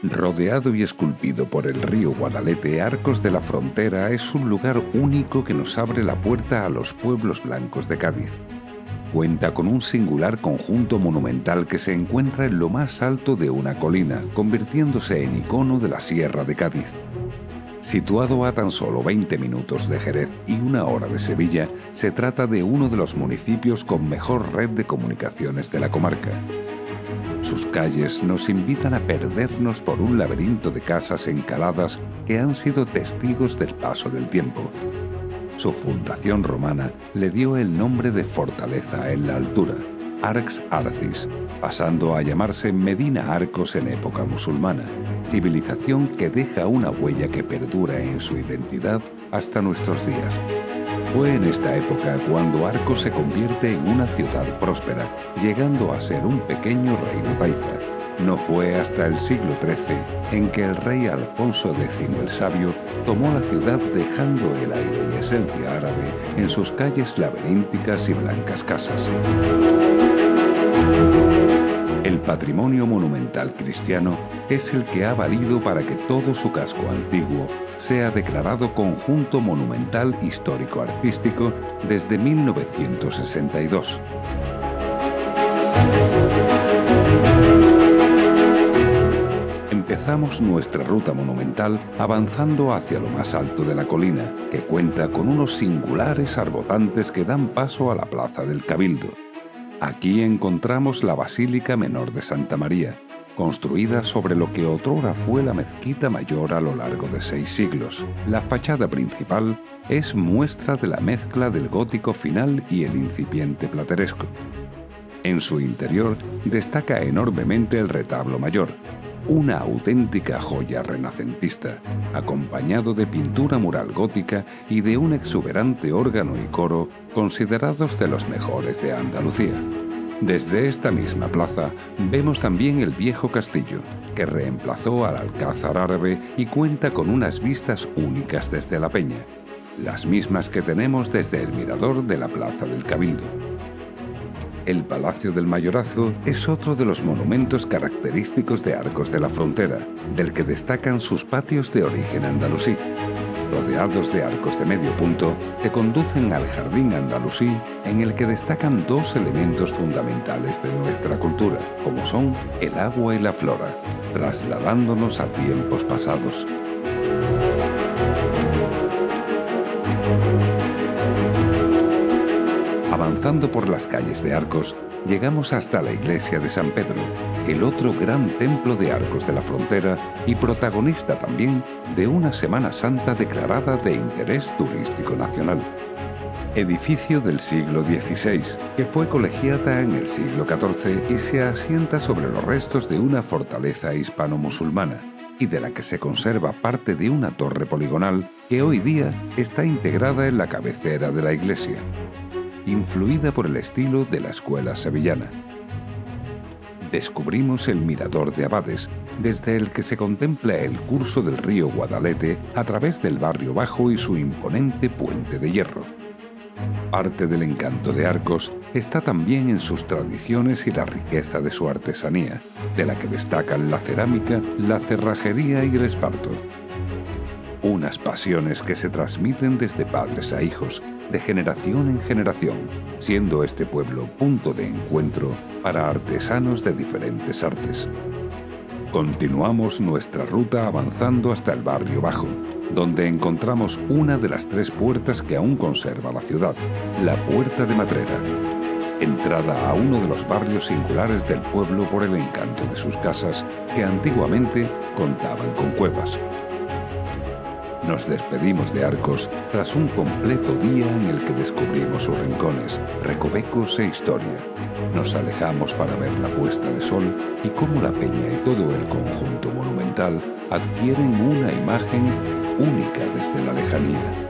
Rodeado y esculpido por el río Guadalete, Arcos de la Frontera es un lugar único que nos abre la puerta a los pueblos blancos de Cádiz. Cuenta con un singular conjunto monumental que se encuentra en lo más alto de una colina, convirtiéndose en icono de la Sierra de Cádiz. Situado a tan solo 20 minutos de Jerez y 1 hora de Sevilla, se trata de uno de los municipios con mejor red de comunicaciones de la comarca. Sus calles nos invitan a perdernos por un laberinto de casas encaladas que han sido testigos del paso del tiempo. Su fundación romana le dio el nombre de fortaleza en la altura, Arx Arcis, pasando a llamarse Medina Arcos en época musulmana, civilización que deja una huella que perdura en su identidad hasta nuestros días. Fue en esta época cuando Arcos se convierte en una ciudad próspera, llegando a ser un pequeño reino taifa. No fue hasta el siglo XIII en que el rey Alfonso X el Sabio tomó la ciudad dejando el aire y esencia árabe en sus calles laberínticas y blancas casas. El patrimonio monumental cristiano es el que ha valido para que todo su casco antiguo sea declarado Conjunto Monumental Histórico-Artístico desde 1962. Empezamos nuestra ruta monumental avanzando hacia lo más alto de la colina, que cuenta con unos singulares arbotantes que dan paso a la Plaza del Cabildo. Aquí encontramos la Basílica Menor de Santa María, construida sobre lo que otrora fue la mezquita mayor a lo largo de 6 siglos. La fachada principal es muestra de la mezcla del gótico final y el incipiente plateresco. En su interior destaca enormemente el retablo mayor, una auténtica joya renacentista, acompañado de pintura mural gótica y de un exuberante órgano y coro considerados de los mejores de Andalucía. Desde esta misma plaza vemos también el viejo castillo, que reemplazó al alcázar árabe y cuenta con unas vistas únicas desde la peña, las mismas que tenemos desde el mirador de la Plaza del Cabildo. El Palacio del Mayorazgo es otro de los monumentos característicos de Arcos de la Frontera, del que destacan sus patios de origen andalusí. Rodeados de arcos de medio punto, que conducen al Jardín Andalusí, en el que destacan 2 elementos fundamentales de nuestra cultura, como son el agua y la flora, trasladándonos a tiempos pasados. Avanzando por las calles de Arcos, llegamos hasta la iglesia de San Pedro, el otro gran templo de Arcos de la Frontera y protagonista también de una Semana Santa declarada de interés turístico nacional. Edificio del siglo XVI, que fue colegiata en el siglo XIV y se asienta sobre los restos de una fortaleza hispano-musulmana y de la que se conserva parte de una torre poligonal que hoy día está integrada en la cabecera de la iglesia, influida por el estilo de la escuela sevillana. Descubrimos el Mirador de Abades, desde el que se contempla el curso del río Guadalete a través del barrio bajo y su imponente puente de hierro. Parte del encanto de Arcos está también en sus tradiciones y la riqueza de su artesanía, de la que destacan la cerámica, la cerrajería y el esparto. Unas pasiones que se transmiten desde padres a hijos, de generación en generación, siendo este pueblo punto de encuentro para artesanos de diferentes artes. Continuamos nuestra ruta avanzando hasta el barrio bajo, donde encontramos una de las 3 puertas que aún conserva la ciudad, la Puerta de Matrera, entrada a uno de los barrios singulares del pueblo por el encanto de sus casas, que antiguamente contaban con cuevas. Nos despedimos de Arcos tras un completo día en el que descubrimos sus rincones, recovecos e historia. Nos alejamos para ver la puesta de sol y cómo la peña y todo el conjunto monumental adquieren una imagen única desde la lejanía.